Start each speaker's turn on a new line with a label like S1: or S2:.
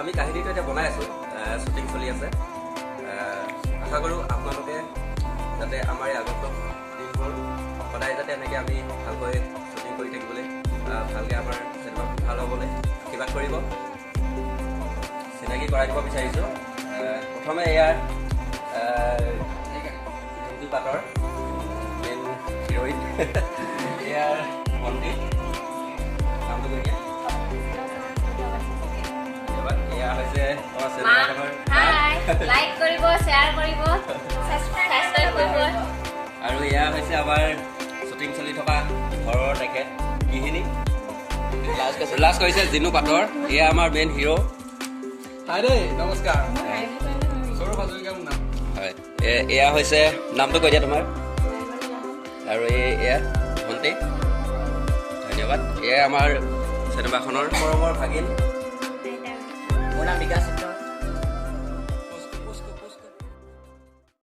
S1: আমি কাহিনীটো এতিয়া বনাই আছোঁ, শ্বুটিং চলি আছে। আশা কৰোঁ আপোনালোকে যাতে আমাৰ এই আগন্তুক দিনবোৰ সদায় যাতে এনেকৈ আমি ভালকৈ শ্বুটিং কৰি থাকিবলৈ, ভালকৈ আমাৰ চিনেমাখন ভাল হ'বলৈ আশীৰ্বাদ কৰিব। চিনাকি কৰাই দিব বিচাৰিছোঁ। প্ৰথমে ইয়াৰ হিন্দী পাতৰ মেইন হিৰ'ইন ইয়াৰ ভণ্টি, নামটো কৈ দিয়া। ধন্যবাদ। এয়া হৈছে আমাৰ চিনেমাখনৰ
S2: লাইক কৰিব, শ্বেয়াৰ কৰিব, ছাবস্ক্ৰাইব কৰিব।
S1: আৰু এয়া হৈছে আমাৰ শ্বুটিং চলি থকা ঘৰৰ তেখেত গৃহিণী, লাষ্ট কৰিছে জিনু পাটৰ। এয়া আমাৰ মেইন হিৰ'।
S3: হাই দেই, নমস্কাৰ। সৌৰভ হাজৰিকা মোৰ নাম।
S1: হয়, এয়া হৈছে নামটো কৈ দিয়া তোমাৰ। আৰু এয়া ভণ্টি। ধন্যবাদ। এয়া আমাৰ চিনেমাখনৰ পৰমৰ ভাগিন।
S4: মোৰ নাম বিকাশ চিত্ৰ।